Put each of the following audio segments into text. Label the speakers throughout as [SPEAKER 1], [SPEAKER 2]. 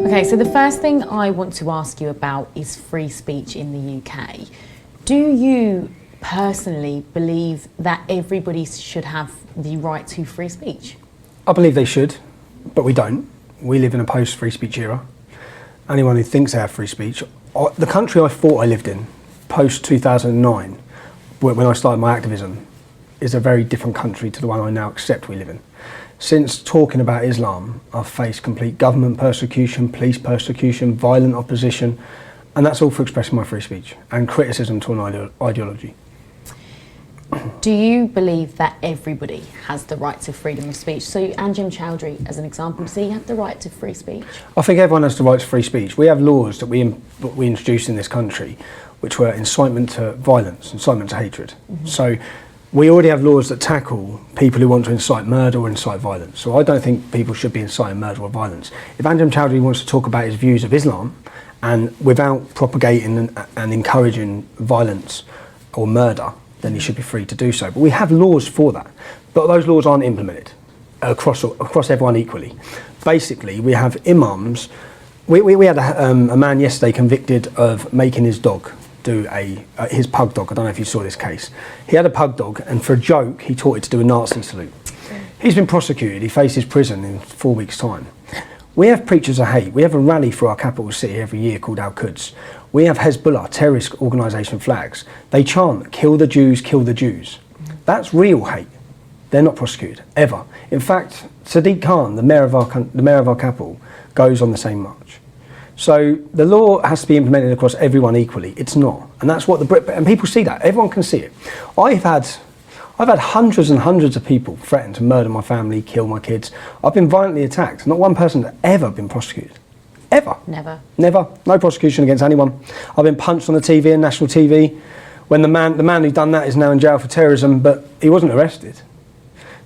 [SPEAKER 1] Okay, so the first thing I want to ask you about is free speech in the UK. Do you personally believe that everybody should have the right to free speech?
[SPEAKER 2] I believe they should, but we don't. We live in a post-free speech era. Anyone who thinks they have free speech, the country I thought I lived in, post-2009, when I started my activism, is a very different country to the one I now accept we live in. Since talking about Islam, I've faced complete government persecution, police persecution, violent opposition, and that's all for expressing my free speech and criticism to an ideology.
[SPEAKER 1] Do you believe that everybody has the right to freedom of speech? So Anjem Choudary, as an example, does he have the right to free speech?
[SPEAKER 2] I think everyone has the right to free speech. We have laws that we introduced in this country which were incitement to violence, incitement to hatred. So we already have laws that tackle people who want to incite murder or incite violence. So I don't think people should be inciting murder or violence. If Anjem Choudary wants to talk about his views of Islam and without propagating and encouraging violence or murder, then he should be free to do so. But we have laws for that. But those laws aren't implemented across everyone equally. Basically, we have imams. We had a man yesterday convicted of making his dog do his pug dog. I don't know if you saw this case. He had a pug dog, and for a joke, he taught it to do a Nazi salute. He's been prosecuted. He faces prison in 4 weeks' time. We have preachers of hate. We have a rally for our capital city every year called Al-Quds. We have Hezbollah, terrorist organisation flags. They chant, kill the Jews, kill the Jews. That's real hate. They're not prosecuted, ever. In fact, Sadiq Khan, the mayor of our capital, goes on the same march. So the law has to be implemented across everyone equally. It's not. And that's what and people see that. Everyone can see it. I've had hundreds and hundreds of people threaten to murder my family, kill my kids. I've been violently attacked. Not one person has ever been prosecuted. Ever.
[SPEAKER 1] Never.
[SPEAKER 2] Never. No prosecution against anyone. I've been punched on the TV, on national TV, when the man who done that is now in jail for terrorism, but he wasn't arrested.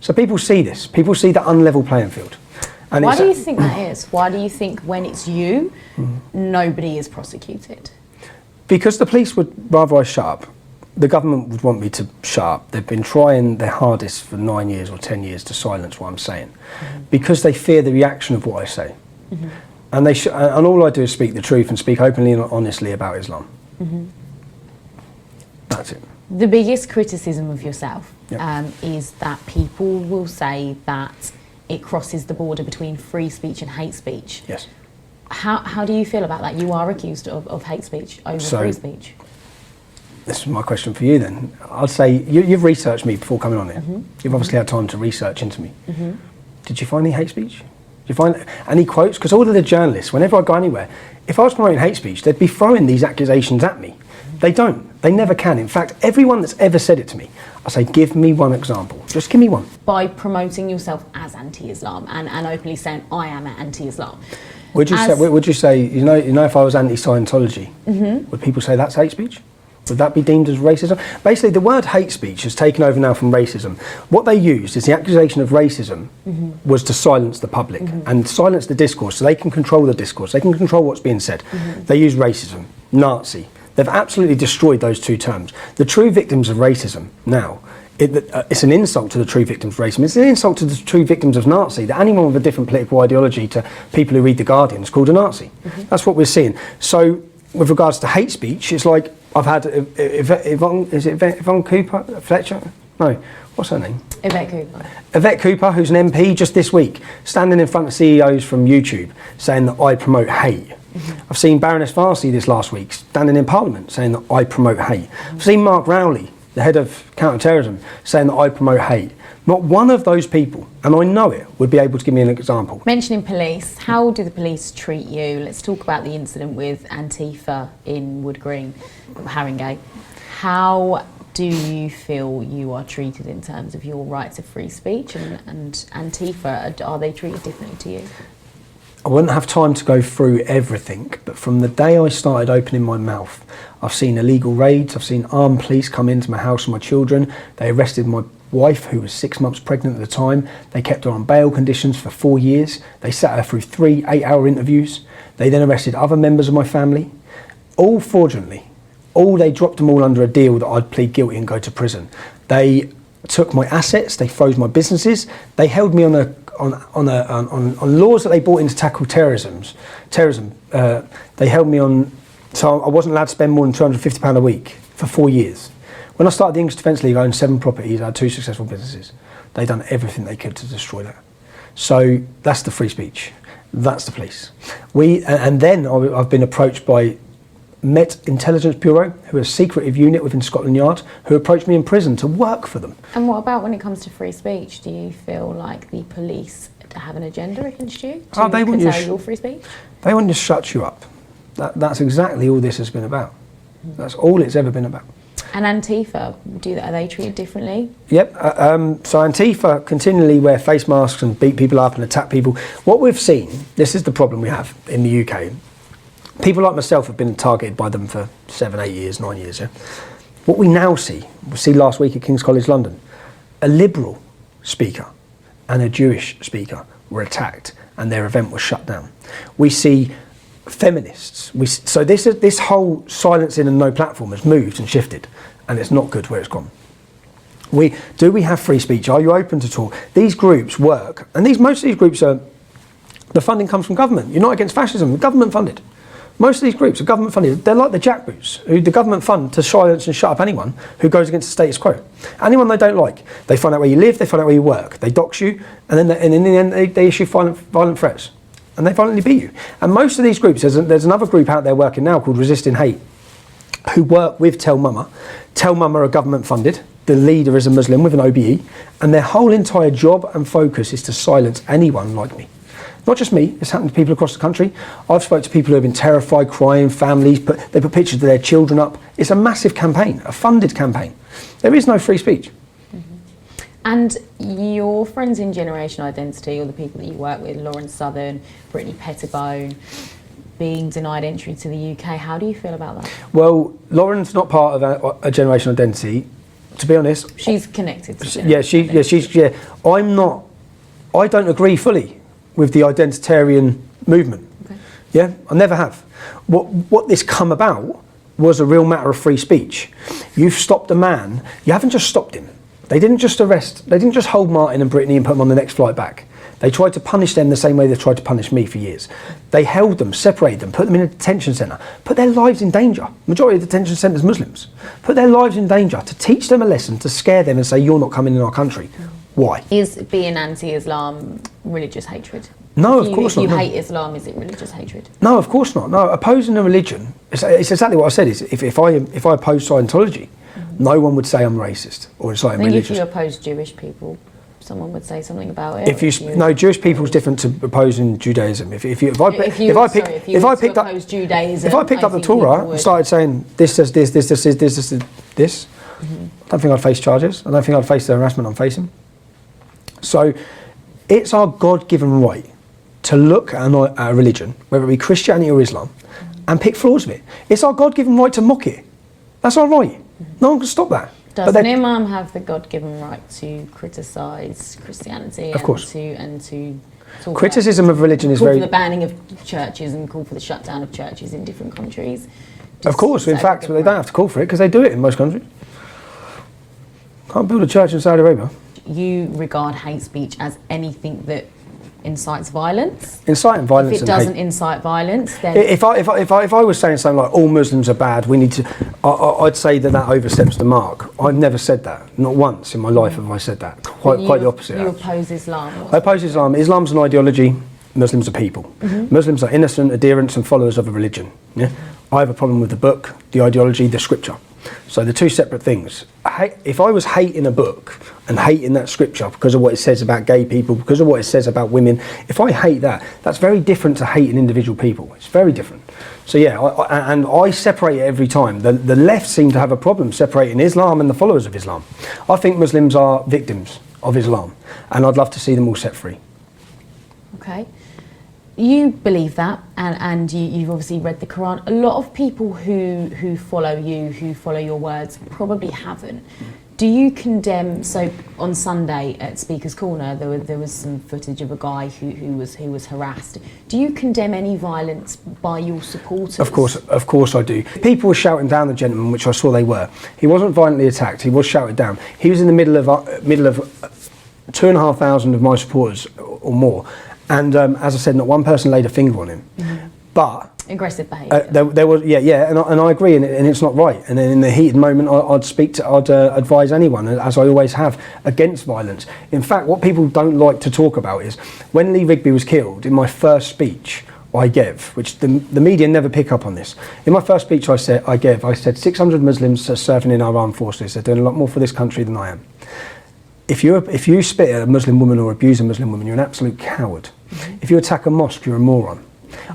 [SPEAKER 2] So people see this. People see the unlevel playing field. And
[SPEAKER 1] why do you think that is? Why do you think when it's you, nobody is prosecuted?
[SPEAKER 2] Because the police would rather I shut up. The government would want me to shut up. They've been trying their hardest for 9 years or 10 years to silence what I'm saying, because they fear the reaction of what I say. And and all I do is speak the truth and speak openly and honestly about Islam. That's it.
[SPEAKER 1] The biggest criticism of yourself
[SPEAKER 2] Yep.
[SPEAKER 1] is that people will say that it crosses the border between free speech and hate speech.
[SPEAKER 2] Yes.
[SPEAKER 1] How do you feel about that? You are accused of hate speech over free speech.
[SPEAKER 2] This is my question for you then. I'd say you've researched me before coming on here. You've obviously had time to research into me. Did you find any hate speech? Did you find any quotes? Because all of the journalists, whenever I go anywhere, if I was promoting hate speech, they'd be throwing these accusations at me. They don't. They never can. In fact, everyone that's ever said it to me, I say, give me one example. Just give me one.
[SPEAKER 1] By promoting yourself as anti-Islam and openly saying, I am anti-Islam.
[SPEAKER 2] Would you say, you know, if I was anti-Scientology, would people say that's hate speech? Would that be deemed as racism? Basically, the word hate speech has taken over now from racism. What they used is the accusation of racism was to silence the public and silence the discourse, so they can control the discourse. They can control what's being said. They use racism, Nazi. They've absolutely destroyed those two terms. The true victims of racism now, it's an insult to the true victims of racism. It's an insult to the true victims of Nazi, that anyone with a different political ideology to people who read The Guardian is called a Nazi. That's what we're seeing. So with regards to hate speech, it's like I've had Yvonne Cooper, Fletcher? No, what's her name?
[SPEAKER 1] Yvette Cooper.
[SPEAKER 2] Yvette Cooper, who's an MP just this week, standing in front of CEOs from YouTube saying that I promote hate. I've seen Baroness Farsi this last week standing in Parliament saying that I promote hate. I've seen Mark Rowley, the head of counter-terrorism, saying that I promote hate. Not one of those people, and I know it, would be able to give me an example.
[SPEAKER 1] Mentioning police, how do the police treat you? Let's talk about the incident with Antifa in Wood Green, Haringey. How do you feel you are treated in terms of your right to free speech, and Antifa, are they treated differently to you?
[SPEAKER 2] I wouldn't have time to go through everything, but from the day I started opening my mouth, I've seen illegal raids, I've seen armed police come into my house and my children. They arrested my wife, who was 6 months pregnant at the time. They kept her on bail conditions for 4 years. They sat her through 3 8-hour interviews. They then arrested other members of my family, all fraudulently. They dropped them all under a deal that I'd plead guilty and go to prison. They took my assets, they froze my businesses, they held me on on laws that they brought in to tackle terrorism. They held me on, so I wasn't allowed to spend more than £250 a week for 4 years. When I started the English Defence League, I owned 7 properties, I had 2 successful businesses. They'd done everything they could to destroy that. So that's the free speech. That's the police. And then I've been approached by Met Intelligence Bureau, who are a secretive unit within Scotland Yard, who approached me in prison to work for them.
[SPEAKER 1] And what about when it comes to free speech? Do you feel like the police have an agenda against you to curtail your free speech?
[SPEAKER 2] They want to shut you up. That's exactly all this has been about. That's all it's ever been about.
[SPEAKER 1] And Antifa, are they treated differently?
[SPEAKER 2] Yep. So Antifa continually wear face masks and beat people up and attack people. What we've seen, this is the problem we have in the UK. People like myself have been targeted by them for 7, 8 years, 9 years. Yeah? What we now see, last week at King's College London, a liberal speaker and a Jewish speaker were attacked and their event was shut down. We see feminists. So this whole silencing and no platform has moved and shifted, and it's not good where it's gone. Do we have free speech? Are you open to talk? These groups work, and most of these groups the funding comes from government. You're not against fascism, government funded. Most of these groups are government funded. They're like the jackboots, who the government fund to silence and shut up anyone who goes against the status quo. Anyone they don't like. They find out where you live, they find out where you work, they dox you, and then in the end they issue violent threats. And they violently beat you. And most of these groups, there's another group out there working now called Resisting Hate, who work with Tell Mama. Tell Mama are government funded. The leader is a Muslim with an OBE, and their whole entire job and focus is to silence anyone like me. Not just me, it's happened to people across the country. I've spoken to people who have been terrified, crying, families, they put pictures of their children up. It's a massive campaign, a funded campaign. There is no free speech.
[SPEAKER 1] And your friends in Generation Identity, or the people that you work with, Lauren Southern, Brittany Pettibone, being denied entry to the UK, how do you feel about that?
[SPEAKER 2] Well, Lauren's not part of a Generation Identity, to be honest.
[SPEAKER 1] She's connected to
[SPEAKER 2] I don't agree fully with the identitarian movement.
[SPEAKER 1] Okay.
[SPEAKER 2] Yeah, I never have. What this come about was a real matter of free speech. You've stopped a man, you haven't just stopped him. They didn't just hold Martin and Brittany and put them on the next flight back. They tried to punish them the same way they've tried to punish me for years. They held them, separated them, put them in a detention centre, put their lives in danger. Majority of the detention centres Muslims. Put their lives in danger to teach them a lesson, to scare them and say, you're not coming in our country. Why?
[SPEAKER 1] Is being anti-Islam religious hatred?
[SPEAKER 2] No, of course not.
[SPEAKER 1] If you hate Islam, is it religious hatred?
[SPEAKER 2] No, of course not. No, opposing a religion, it's exactly what I said. Is if I oppose Scientology, no one would say I'm racist or it's like I'm religious.
[SPEAKER 1] If you oppose Jewish people, someone would say something about it.
[SPEAKER 2] Jewish people is different to opposing Judaism. If I picked up the Torah and started saying this, I don't think I'd face charges. I don't think I'd face the harassment I'm facing. So it's our God-given right to look at a religion, whether it be Christianity or Islam, and pick flaws of it. It's our God-given right to mock it. That's our right. No one can stop that.
[SPEAKER 1] Does an imam have the God-given right to criticise Christianity
[SPEAKER 2] of course.
[SPEAKER 1] and to talk
[SPEAKER 2] criticism of religion is
[SPEAKER 1] call
[SPEAKER 2] very...
[SPEAKER 1] for the banning of churches and call for the shutdown of churches in different countries?
[SPEAKER 2] Of course, in fact, they don't have to call for it because they do it in most countries. Can't build a church in Saudi Arabia.
[SPEAKER 1] You regard hate speech as anything that incites violence?
[SPEAKER 2] Inciting violence.
[SPEAKER 1] If it doesn't incite violence, then...
[SPEAKER 2] If I was saying something like all Muslims are bad, we need to... I'd say that oversteps the mark. I've never said that. Not once in my life have I said that. Quite the opposite.
[SPEAKER 1] You oppose Islam?
[SPEAKER 2] I oppose Islam. Islam's an ideology. Muslims are people. Muslims are innocent adherents and followers of a religion. Yeah? I have a problem with the book, the ideology, the scripture. So the two separate things. If I was hating a book and hating that scripture because of what it says about gay people, because of what it says about women, if I hate that, that's very different to hating individual people. It's very different. So yeah, I separate it every time. The left seem to have a problem separating Islam and the followers of Islam. I think Muslims are victims of Islam, and I'd love to see them all set free.
[SPEAKER 1] Okay. You believe that, and you've obviously read the Quran. A lot of people who follow you, who follow your words, probably haven't. Do you condemn? So on Sunday at Speaker's Corner, there was some footage of a guy who was harassed. Do you condemn any violence by your supporters? Of
[SPEAKER 2] course I do. People were shouting down the gentleman, which I saw they were. He wasn't violently attacked. He was shouted down. He was in the middle of 2,500 of my supporters, or more. And as I said, not one person laid a finger on him. But
[SPEAKER 1] aggressive behaviour.
[SPEAKER 2] there was, and I agree, and it's not right. And then in the heated moment, I'd advise anyone, as I always have, against violence. In fact, what people don't like to talk about is when Lee Rigby was killed. In my first speech I gave, which the media never pick up on this. In my first speech I said 600 Muslims are serving in our armed forces. They're doing a lot more for this country than I am. If you spit at a Muslim woman or abuse a Muslim woman, you're an absolute coward. If you attack a mosque, you're a moron.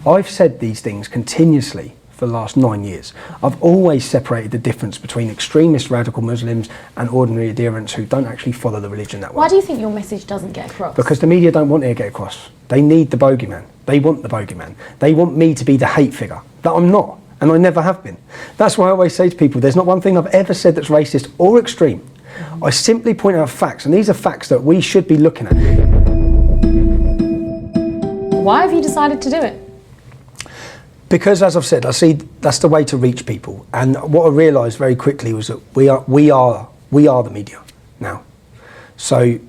[SPEAKER 2] I've said these things continuously for the last 9 years. I've always separated the difference between extremist radical Muslims and ordinary adherents who don't actually follow the religion that way.
[SPEAKER 1] Why do you think your message doesn't get across?
[SPEAKER 2] Because the media don't want it to get across. They need the bogeyman. They want the bogeyman. They want me to be the hate figure that I'm not, and I never have been. That's why I always say to people, there's not one thing I've ever said that's racist or extreme. I simply point out facts, and these are facts that we should be looking at.
[SPEAKER 1] Why have you decided to do it?
[SPEAKER 2] Because, as I've said, I see that's the way to reach people. And what I realised very quickly was that we are the media now. So I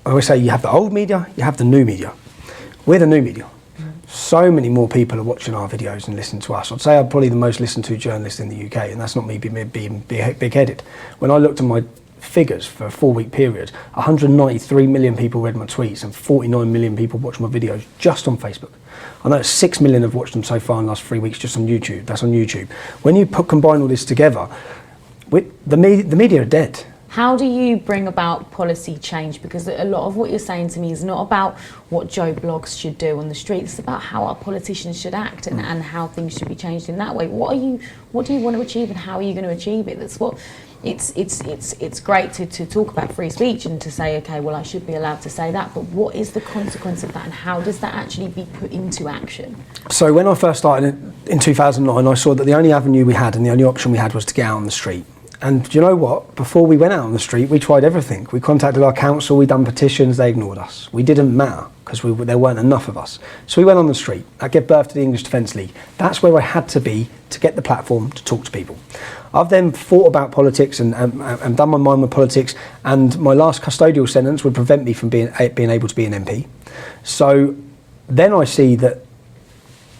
[SPEAKER 2] always say you have the old media, you have the new media. We're the new media. So many more people are watching our videos and listening to us. I'd say I'm probably the most listened to journalist in the UK, and that's not me being big-headed. When I looked at my figures for a 4-week period, 193 million people read my tweets and 49 million people watched my videos just on Facebook. I know 6 million have watched them so far in the last 3 weeks just on YouTube. That's on YouTube. When you combine all this together, the media are dead.
[SPEAKER 1] How do you bring about policy change? Because a lot of what you're saying to me is not about what Joe Bloggs should do on the street. It's about how our politicians should act and how things should be changed in that way. What do you want to achieve, and how are you going to achieve it? That's what. It's great to talk about free speech and to say, okay, well, I should be allowed to say that, but what is the consequence of that, and how does that actually be put into action? So
[SPEAKER 2] when I first started in 2009, I saw that the only avenue we had and the only option we had was to get out on the street. And do you know what? Before we went out on the street, we tried everything. We contacted our council, we done petitions, they ignored us. We didn't matter because there weren't enough of us. So we went on the street. That gave birth to the English Defence League. That's where I had to be to get the platform to talk to people. I've then thought about politics and done my mind with politics, and my last custodial sentence would prevent me from being able to be an MP. So then I see that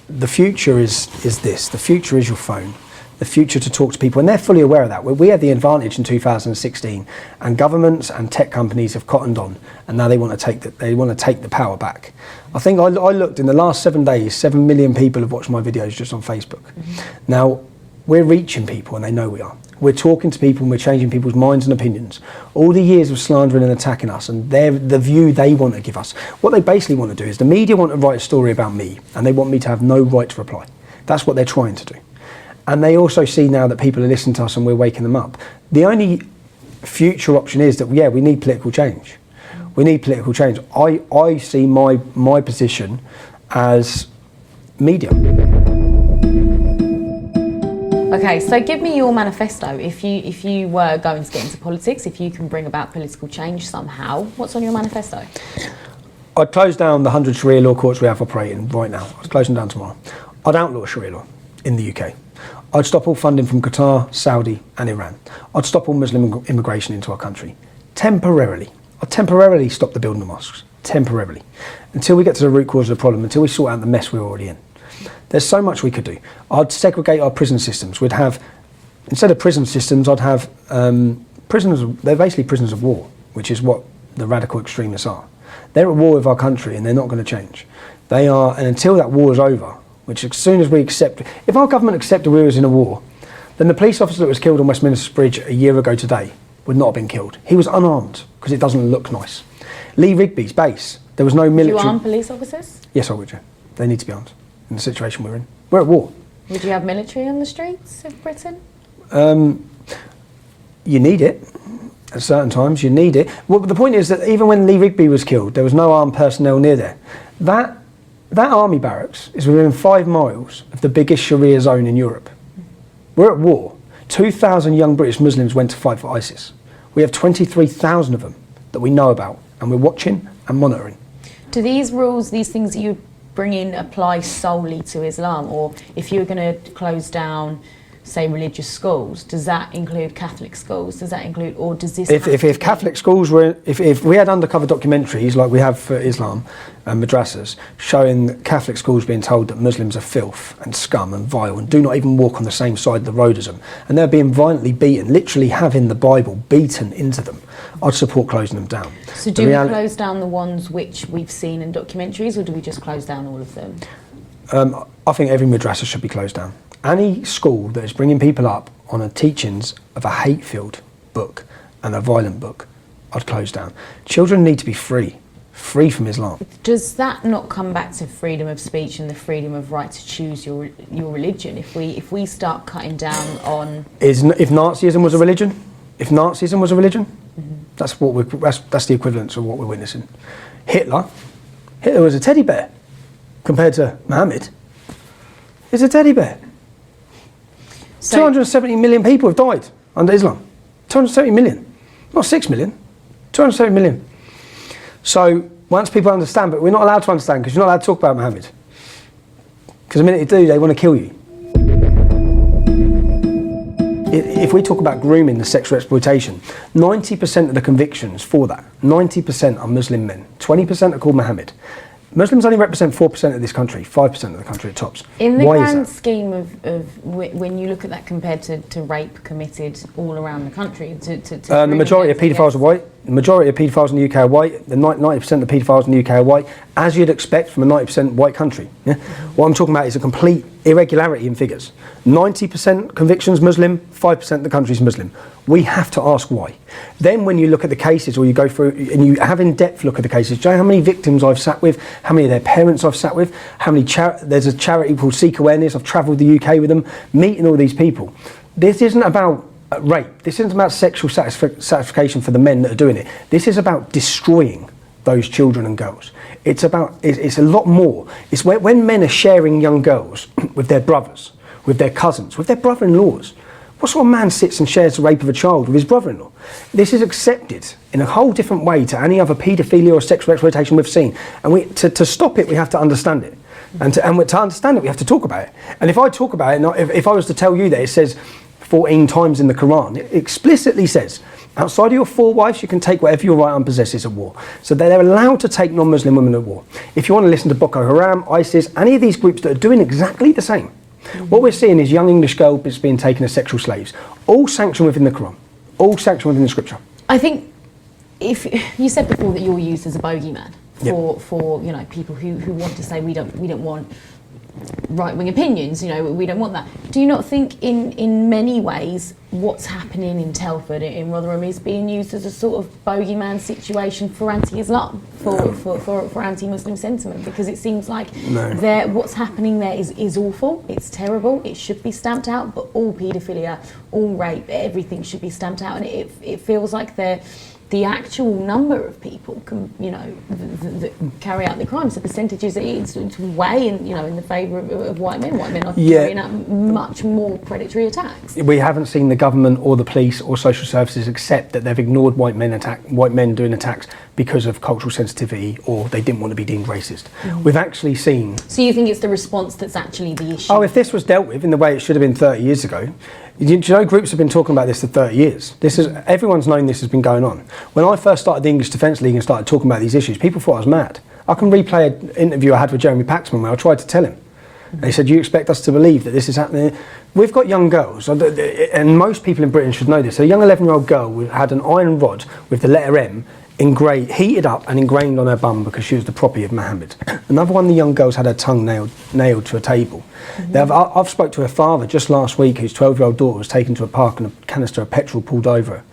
[SPEAKER 2] the future is this. The future is your phone. The future to talk to people, and they're fully aware of that. We had the advantage in 2016, and governments and tech companies have cottoned on, and now they want to take the power back. I think I looked in the last 7 days, 7 million people have watched my videos just on Facebook. Now we're reaching people, and they know we are. We're talking to people, and we're changing people's minds and opinions. All the years of slandering and attacking us, and the view they want to give us. What they basically want to do is the media want to write a story about me, and they want me to have no right to reply. That's what they're trying to do. And they also see now that people are listening to us and we're waking them up. The only future option is that, we need political change. We need political change. I see my position as media.
[SPEAKER 1] Okay, so give me your manifesto. If you were going to get into politics, if you can bring about political change somehow, what's on your manifesto?
[SPEAKER 2] I'd close down the 100 Sharia law courts we have operating right now. I'd close them down tomorrow. I'd outlaw Sharia law in the UK. I'd stop all funding from Qatar, Saudi and Iran. I'd stop all Muslim immigration into our country. Temporarily. I'd temporarily stop the building of mosques. Temporarily. Until we get to the root cause of the problem, until we sort out the mess we're already in. There's so much we could do. I'd segregate our prison systems. We'd have, instead of prison systems, I'd have prisoners, they're basically prisoners of war, which is what the radical extremists are. They're at war with our country and they're not going to change. They are, and until that war is over, which as soon as we accept, if our government accepted we was in a war, then the police officer that was killed on Westminster Bridge a year ago today would not have been killed. He was unarmed because it doesn't look nice. Lee Rigby's base, there was no military.
[SPEAKER 1] Would you arm police officers?
[SPEAKER 2] Yes, I would, yeah. They need to be armed in the situation we're in. We're at war.
[SPEAKER 1] Would you have military on the streets of Britain?
[SPEAKER 2] You need it. At certain times, you need it. Well, the point is that even when Lee Rigby was killed, there was no armed personnel near there. That army barracks is within 5 miles of the biggest Sharia zone in Europe. We're at war. 2,000 young British Muslims went to fight for ISIS. We have 23,000 of them that we know about, and we're watching and monitoring.
[SPEAKER 1] Do these rules, these things that you bring in, apply solely to Islam? Or if you were going to close down say religious schools? Does that include Catholic schools? Does that include, or does this?
[SPEAKER 2] If Catholic schools were, if we had undercover documentaries like we have for Islam and madrasas, showing Catholic schools being told that Muslims are filth and scum and vile and do not even walk on the same side of the road as them, and they're being violently beaten, literally having the Bible beaten into them, I'd support closing them down.
[SPEAKER 1] So do we close down the ones which we've seen in documentaries, or do we just close down all of them?
[SPEAKER 2] I think every madrasa should be closed down. Any school that is bringing people up on a teachings of a hate-filled book and a violent book, I'd close down. Children need to be free from Islam.
[SPEAKER 1] Does that not come back to freedom of speech and the freedom of right to choose your religion? If we start cutting down on...
[SPEAKER 2] If Nazism was a religion, that's the equivalent of what we're witnessing. Hitler was a teddy bear compared to Muhammad. He's a teddy bear. So 270 million people have died under Islam. 270 million. Not 6 million. 270 million. So once people understand, but we're not allowed to understand because you're not allowed to talk about Muhammad. Because the minute you do, they want to kill you. If we talk about grooming, the sexual exploitation, 90% of the convictions for that, 90% are Muslim men. 20% are called Muhammad. Muslims only represent 4% of this country, 5% of the country at tops.
[SPEAKER 1] In the grand scheme of when you look at that compared to rape committed all around the country,
[SPEAKER 2] the majority of paedophiles are white. The majority of paedophiles in the UK are white. The 90% of the paedophiles in the UK are white, as you'd expect from a 90% white country. Yeah? What I'm talking about is a complete irregularity in figures. 90% convictions Muslim, 5% of the country's Muslim. We have to ask why. Then when you look at the cases, or you go through and you have in-depth look at the cases, do you know how many victims I've sat with, how many of their parents I've sat with, how many there's a charity called Seek Awareness, I've travelled the UK with them, meeting all these people. This isn't about rape, this isn't about sexual satisfaction for the men that are doing it. This is about destroying those children and girls. It's a lot more. It's when men are sharing young girls with their brothers, with their cousins, with their brother-in-laws. What sort of man sits and shares the rape of a child with his brother-in-law? This is accepted in a whole different way to any other paedophilia or sexual exploitation we've seen. And to stop it, we have to understand it. And to understand it, we have to talk about it. And if I talk about it, if I was to tell you that it says 14 times in the Quran, it explicitly says, outside of your 4 wives, you can take whatever your right arm possesses at war. So they're allowed to take non-Muslim women at war. If you want to listen to Boko Haram, ISIS, any of these groups that are doing exactly the same, what we're seeing is young English girls being taken as sexual slaves, all sanctioned within the Quran, all sanctioned within the scripture.
[SPEAKER 1] I think if you said before that you're used as a bogeyman for people who want to say we don't want right-wing opinions, we don't want that. Do you not think in many ways what's happening in Telford, in Rotherham, is being used as a sort of bogeyman situation for anti-Islam, for anti-Muslim sentiment? Because it seems like what's happening there is awful, it's terrible, it should be stamped out, but all paedophilia, all rape, everything should be stamped out, and it feels like the actual number of people that carry out the crimes, the percentages, it's way in the favour of white men. White men are carrying out much more predatory attacks.
[SPEAKER 2] We haven't seen the government or the police or social services accept that they've ignored white men doing attacks because of cultural sensitivity, or they didn't want to be deemed racist. We've actually seen...
[SPEAKER 1] So you think it's the response that's actually the issue?
[SPEAKER 2] Oh, if this was dealt with in the way it should have been 30 years ago, do you know groups have been talking about this for 30 years? Everyone's known this has been going on. When I first started the English Defence League and started talking about these issues, people thought I was mad. I can replay an interview I had with Jeremy Paxman where I tried to tell him. And he said, you expect us to believe that this is happening? We've got young girls, and most people in Britain should know this. A young 11-year-old girl had an iron rod with the letter M heated up and ingrained on her bum because she was the property of Muhammad. Another one of the young girls had her tongue nailed to a table. I've spoke to her father just last week, whose 12-year-old daughter was taken to a park and a canister of petrol pulled over her.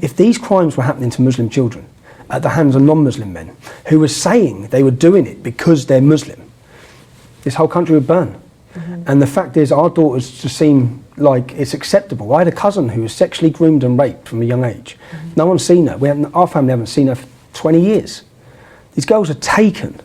[SPEAKER 2] If these crimes were happening to Muslim children at the hands of non-Muslim men who were saying they were doing it because they're Muslim, this whole country would burn. And the fact is, our daughters just seem like it's acceptable. I had a cousin who was sexually groomed and raped from a young age. No one's seen her. Our family haven't seen her for 20 years. These girls are taken.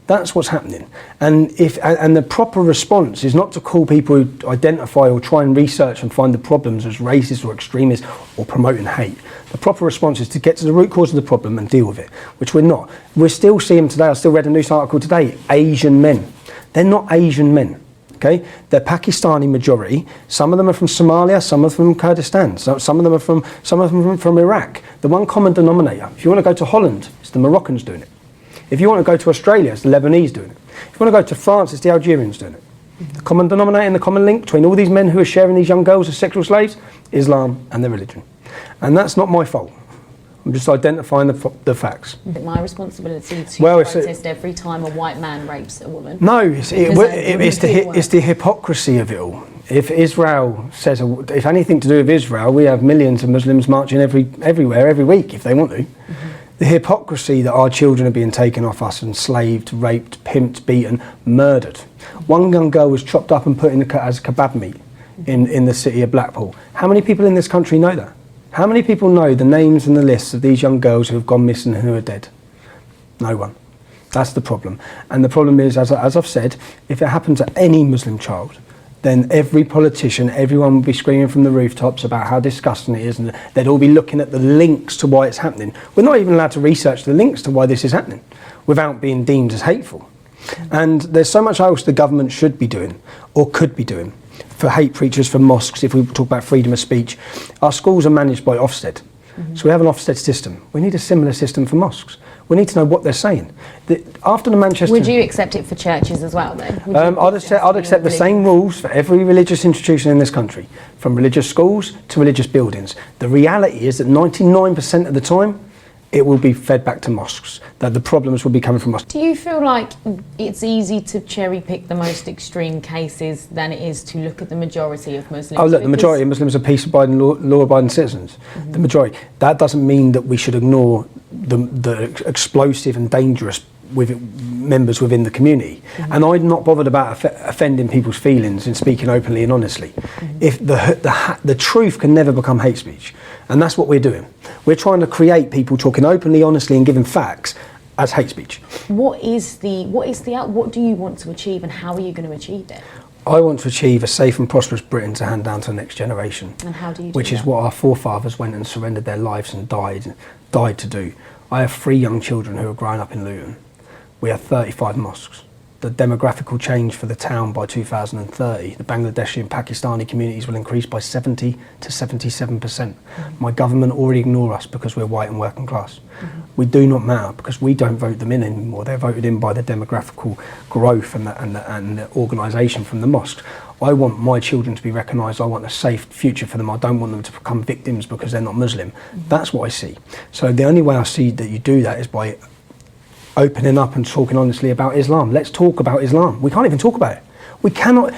[SPEAKER 2] That's what's happening. And the proper response is not to call people who identify or try and research and find the problems as racist or extremist or promoting hate. The proper response is to get to the root cause of the problem and deal with it, which we're not. We're still seeing today, I still read a news article today, Asian men. They're not Asian men. Okay, they're Pakistani majority. Some of them are from Somalia, some of them from Kurdistan, some of them are from Iraq. The one common denominator. If you want to go to Holland, it's the Moroccans doing it. If you want to go to Australia, it's the Lebanese doing it. If you want to go to France, it's the Algerians doing it. The common denominator and the common link between all these men who are sharing these young girls as sexual slaves, Islam and their religion. And that's not my fault. I'm just identifying the facts.
[SPEAKER 1] Is it my responsibility to protest every time a white man rapes a woman?
[SPEAKER 2] No, it's the hypocrisy of it all. If Israel says, if anything to do with Israel, we have millions of Muslims marching everywhere every week if they want to. The hypocrisy that our children are being taken off us, enslaved, raped, pimped, beaten, murdered. One young girl was chopped up and put in as kebab meat in the city of Blackpool. How many people in this country know that? How many people know the names and the lists of these young girls who have gone missing and who are dead? No one. That's the problem. And the problem is, as I've said, if it happened to any Muslim child, then every politician, everyone would be screaming from the rooftops about how disgusting it is, and they'd all be looking at the links to why it's happening. We're not even allowed to research the links to why this is happening without being deemed as hateful. And there's so much else the government should be doing, or could be doing, for hate preachers, for mosques. If we talk about freedom of speech, our schools are managed by Ofsted. So we have an Ofsted system. We need a similar system for mosques. We need to know what they're saying. After the Manchester...
[SPEAKER 1] Would you accept it for churches as well, then?
[SPEAKER 2] I'd accept the same rules for every religious institution in this country, from religious schools to religious buildings. The reality is that 99% of the time, it will be fed back to mosques, that the problems will be coming from mosques.
[SPEAKER 1] Do you feel like it's easy to cherry pick the most extreme cases than it is to look at the majority of Muslims?
[SPEAKER 2] Oh, look, the majority of Muslims are peace-abiding, law-abiding citizens. The majority. That doesn't mean that we should ignore the explosive and dangerous members within the community. And I'm not bothered about offending people's feelings and speaking openly and honestly. If the truth can never become hate speech, and that's what we're doing. We're trying to create people talking openly, honestly, and giving facts as hate speech. What do
[SPEAKER 1] you want to achieve, and how are you going to achieve it?
[SPEAKER 2] I want to achieve a safe and prosperous Britain to hand down to the next generation.
[SPEAKER 1] And how do you do
[SPEAKER 2] Which
[SPEAKER 1] that?
[SPEAKER 2] is what our forefathers went and surrendered their lives and died to do. I have 3 young children who are growing up in Luton. We have 35 mosques. The demographical change for the town by 2030, the Bangladeshi and Pakistani communities will increase by 70 to 77%. My government already ignore us because we're white and working class. We do not matter because we don't vote them in anymore. They're voted in by the demographical growth and the organisation from the mosques. I want my children to be recognised. I want a safe future for them. I don't want them to become victims because they're not Muslim. That's what I see. So the only way I see that you do that is by opening up and talking honestly about Islam. Let's talk about Islam. We can't even talk about it. We cannot.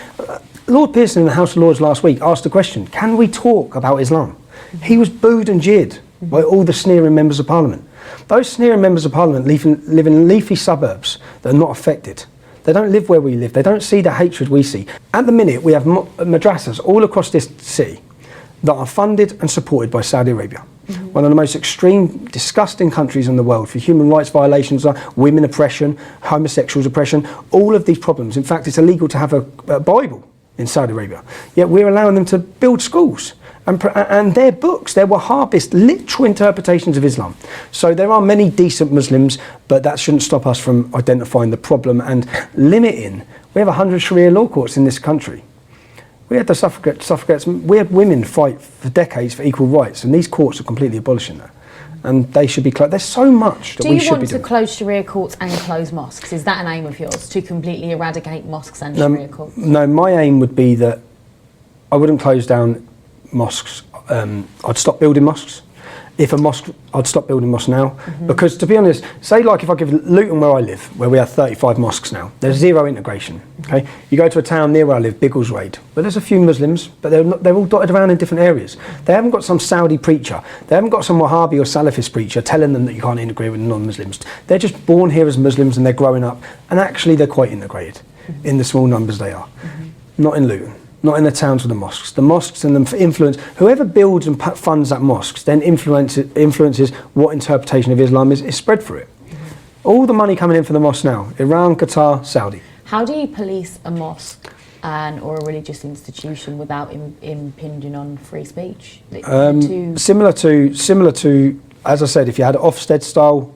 [SPEAKER 2] Lord Pearson in the House of Lords last week asked the question, can we talk about Islam? He was booed and jeered by all the sneering members of Parliament. Those sneering members of Parliament live in leafy suburbs that are not affected. They don't live where we live. They don't see the hatred we see. At the minute, we have madrasas all across this city that are funded and supported by Saudi Arabia. One of the most extreme, disgusting countries in the world for human rights violations, women oppression, homosexuals oppression, all of these problems. In fact, it's illegal to have a Bible in Saudi Arabia. Yet we're allowing them to build schools and their books, their Wahhabist literal interpretations of Islam. So there are many decent Muslims, but that shouldn't stop us from identifying the problem and limiting. We have 100 Sharia law courts in this country. We had the suffragettes, we had women fight for decades for equal rights, and these courts are completely abolishing that. And they should be closed. There's so much that we should be doing.
[SPEAKER 1] Do you want to close Sharia courts and close mosques? Is that an aim of yours, to completely eradicate mosques and Sharia courts?
[SPEAKER 2] No, my aim would be that I wouldn't close down mosques. I'd stop building mosques. If a mosque, I'd stop building mosques now. Because to be honest, say like if I give Luton where I live, where we have 35 mosques now, there's zero integration. Okay, you go to a town near where I live, Biggleswade, but there's a few Muslims, but they're all dotted around in different areas. They haven't got some Saudi preacher, they haven't got some Wahhabi or Salafist preacher telling them that you can't integrate with non-Muslims. They're just born here as Muslims and they're growing up, and actually they're quite integrated in the small numbers they are. Not in Luton. Not in the towns with the mosques. The mosques and the influence, whoever builds and funds that mosques then influences what interpretation of Islam is spread through it. All the money coming in for the mosques now, Iran, Qatar, Saudi.
[SPEAKER 1] How do you police a mosque or a religious institution without impinging on free speech?
[SPEAKER 2] Similar to, as I said, if you had an Ofsted style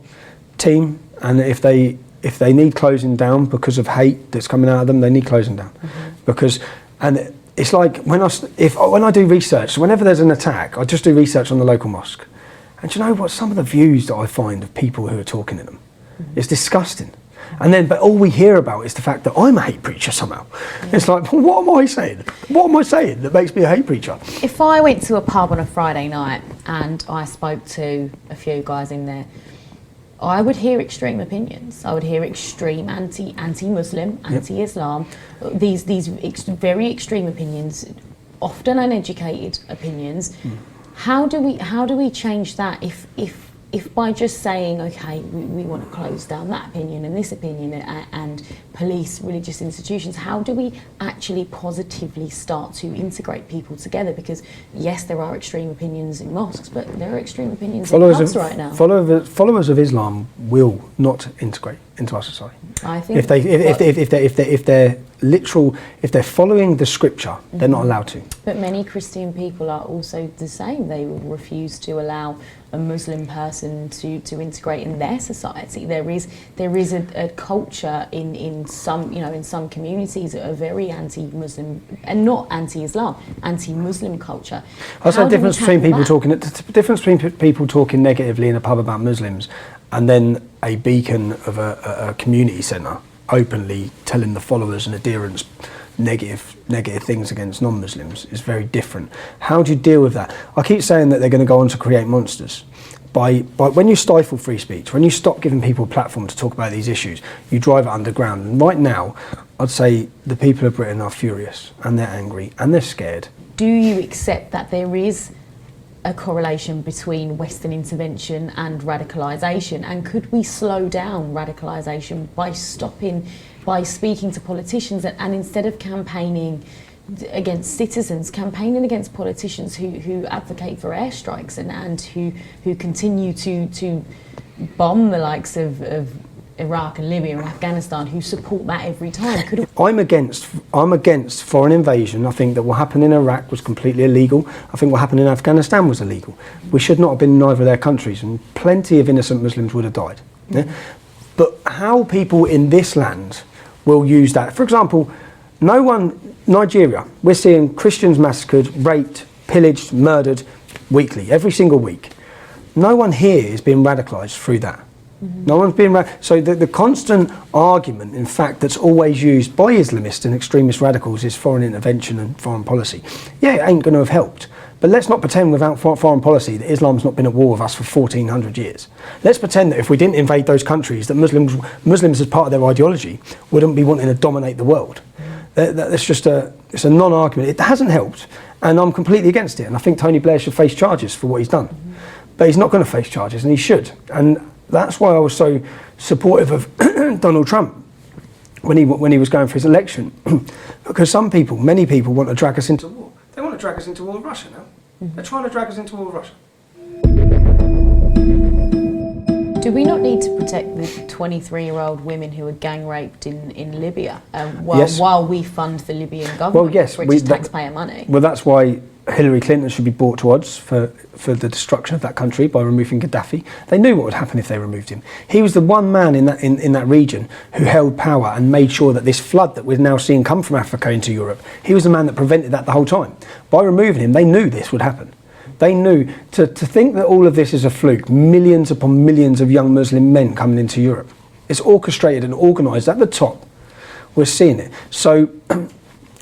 [SPEAKER 2] team, and if they need closing down because of hate that's coming out of them, they need closing down. because, and it's like when I do research, whenever there's an attack, I just do research on the local mosque. And do you know what? Some of the views that I find of people who are talking in them, it's disgusting. And then, but all we hear about is the fact that I'm a hate preacher somehow. It's like, well, what am I saying? What am I saying that makes me a hate preacher?
[SPEAKER 1] If I went to a pub on a Friday night and I spoke to a few guys in there, I would hear extreme opinions. I would hear extreme anti-Muslim, anti-Islam, these very extreme opinions, often uneducated opinions. How do we change that if by just saying, okay, we want to close down that opinion and this opinion and police religious institutions, how do we actually positively start to integrate people together? Because yes, there are extreme opinions in mosques, but there are extreme opinions in pubs right now.
[SPEAKER 2] Followers of Islam will not integrate into our society.
[SPEAKER 1] I think
[SPEAKER 2] if they're following the scripture, they're not allowed to.
[SPEAKER 1] But many Christian people are also the same. They will refuse to allow a Muslim person to integrate in their society. There is a culture in some communities that are very anti-Muslim and not anti-Islam, anti-Muslim culture.
[SPEAKER 2] I'll say the difference between people talking negatively in a pub about Muslims and then a beacon of a community centre openly telling the followers and adherents negative things against non-Muslims is very different. How do you deal with that? I keep saying that they're going to go on to create monsters. By when you stifle free speech, when you stop giving people a platform to talk about these issues, you drive it underground. And right now, I'd say the people of Britain are furious and they're angry and they're scared.
[SPEAKER 1] Do you accept that there is a correlation between Western intervention and radicalisation, and could we slow down radicalisation by speaking to politicians and instead of campaigning against citizens, campaigning against politicians who advocate for airstrikes and who continue to bomb the likes of Iraq and Libya and Afghanistan, who support that every time?
[SPEAKER 2] I'm against foreign invasion. I think that what happened in Iraq was completely illegal. I think what happened in Afghanistan was illegal. We should not have been in either of their countries, and plenty of innocent Muslims would have died. Yeah? But how people in this land will use that, for example, Nigeria, we're seeing Christians massacred, raped, pillaged, murdered weekly, every single week. No one here is being radicalised through that. No one's being so the constant argument, in fact, that's always used by Islamists and extremist radicals is foreign intervention and foreign policy. Yeah, it ain't going to have helped. But let's not pretend without foreign policy that Islam's not been at war with us for 1400 years. Let's pretend that if we didn't invade those countries, that Muslims as part of their ideology wouldn't be wanting to dominate the world. That's it's a non-argument. It hasn't helped, and I'm completely against it. And I think Tony Blair should face charges for what he's done. But he's not going to face charges, and he should. And that's why I was so supportive of Donald Trump when he was going for his election, because many people want to drag us into war. They want to drag us into war with Russia now. They're trying to drag us into war with Russia.
[SPEAKER 1] Do we not need to protect the 23-year-old women who were gang raped in Libya while we fund the Libyan government?
[SPEAKER 2] Well, yes,
[SPEAKER 1] which is taxpayer money.
[SPEAKER 2] Well, that's why Hillary Clinton should be brought to odds for the destruction of that country by removing Gaddafi. They knew what would happen if they removed him. He was the one man in that region who held power and made sure that this flood that we're now seeing come from Africa into Europe, he was the man that prevented that the whole time. By removing him, they knew this would happen. They knew to think that all of this is a fluke, millions upon millions of young Muslim men coming into Europe. It's orchestrated and organised at the top. We're seeing it. So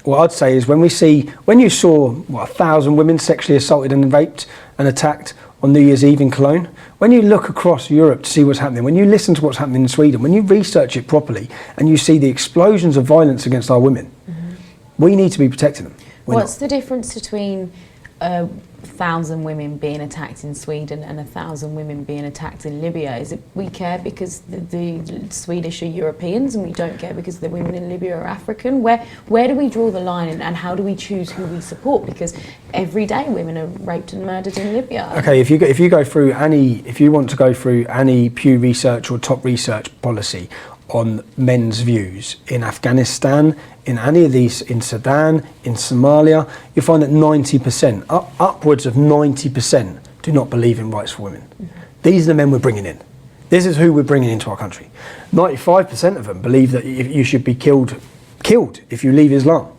[SPEAKER 2] what I'd say is when you saw 1,000 women sexually assaulted and raped and attacked on New Year's Eve in Cologne, when you look across Europe to see what's happening, when you listen to what's happening in Sweden, when you research it properly and you see the explosions of violence against our women, we need to be protecting them.
[SPEAKER 1] What's the difference between 1,000 women being attacked in Sweden and 1,000 women being attacked in Libya? Is it we care because the Swedish are Europeans and we don't care because the women in Libya are African? Where do we draw the line and how do we choose who we support? Because every day women are raped and murdered in Libya.
[SPEAKER 2] Okay, if you want to go through any Pew Research or top research policy on men's views in Afghanistan, in any of these, in Sudan, in Somalia, you'll find that 90%, upwards of 90%, do not believe in rights for women. These are the men we're bringing in. This is who we're bringing into our country. 95% of them believe that you should be killed if you leave Islam.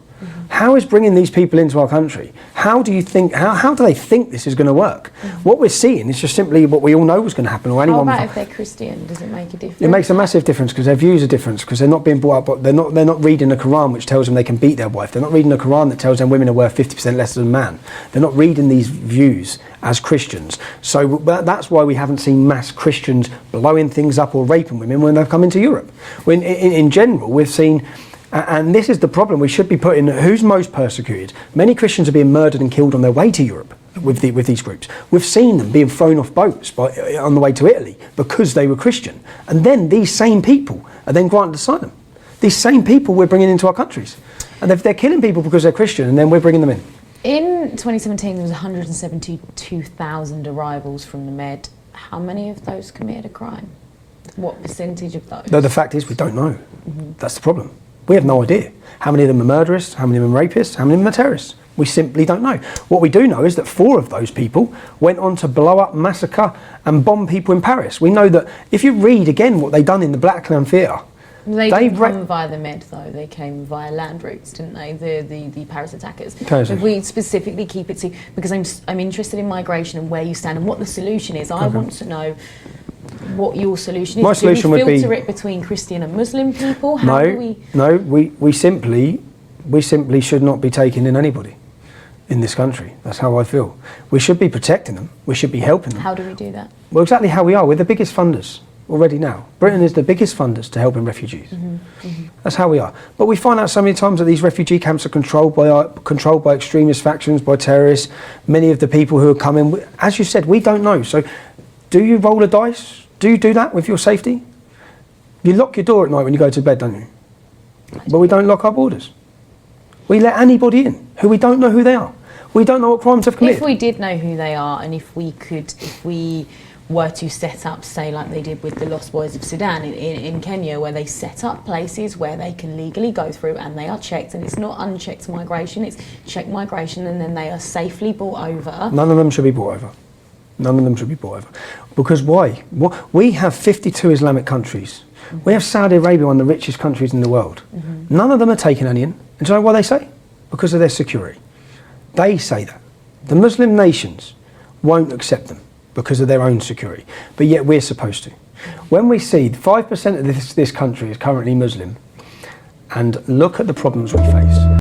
[SPEAKER 2] how is bringing these people into our country, how do they think this is going to work? What we're seeing is just simply what we all know was going to happen, or
[SPEAKER 1] How
[SPEAKER 2] anyone.
[SPEAKER 1] about if they're Christian? Does it make a difference?
[SPEAKER 2] It makes a massive difference because their views are different, because they're not being brought up, but they're not reading the Quran, which tells them they can beat their wife. They're not reading the Quran that tells them women are worth 50% less than man. They're not reading these views as Christians. So that's why we haven't seen mass Christians blowing things up or raping women when they've come into Europe. When in general, we've seen, and this is the problem, we should be putting who's most persecuted. Many Christians are being murdered and killed on their way to Europe with these groups. We've seen them being thrown off boats on the way to Italy because they were Christian. And then these same people are then granted asylum. These same people we're bringing into our countries. And they're killing people because they're Christian, and then we're bringing them in.
[SPEAKER 1] In 2017, there was 172,000 arrivals from the Med. How many of those committed a crime? What percentage of those?
[SPEAKER 2] No, the fact is we don't know. That's the problem. We have no idea. How many of them are murderers? How many of them are rapists? How many of them are terrorists? We simply don't know. What we do know is that 4 of those people went on to blow up, massacre and bomb people in Paris. We know that if you read again what they've done in the Bataclan Theatre.
[SPEAKER 1] They didn't come via the Med though, they came via land routes, didn't they? The Paris attackers.
[SPEAKER 2] Okay.
[SPEAKER 1] If we specifically keep it to, because I'm interested in migration and where you stand and what the solution is. I want to know what your solution is.
[SPEAKER 2] My solution would be
[SPEAKER 1] filter it between Christian and Muslim people?
[SPEAKER 2] We simply should not be taking in anybody in this country. That's how I feel. We should be protecting them. We should be helping them.
[SPEAKER 1] How do we do that?
[SPEAKER 2] Well, exactly how we are. We're the biggest funders already now. Britain is the biggest funders to helping refugees. That's how we are. But we find out so many times that these refugee camps are controlled by extremist factions, by terrorists. Many of the people who are coming, as you said, we don't know. So do you roll a dice? Do you do that with your safety? You lock your door at night when you go to bed, don't you? But we don't lock our borders. We let anybody in who we don't know who they are. We don't know what crimes they've committed.
[SPEAKER 1] If we did know who they are, and if we were to set up, say like they did with the Lost Boys of Sudan in Kenya, where they set up places where they can legally go through and they are checked, and it's not unchecked migration, it's checked migration, and then they are safely brought over.
[SPEAKER 2] None of them should be brought over. None of them should be brought over. Because why? We have 52 Islamic countries. We have Saudi Arabia, one of the richest countries in the world. None of them are taking any in. And do you know why they say? Because of their security. They say that. The Muslim nations won't accept them because of their own security. But yet we're supposed to. When we see 5% of this country is currently Muslim, and look at the problems we face.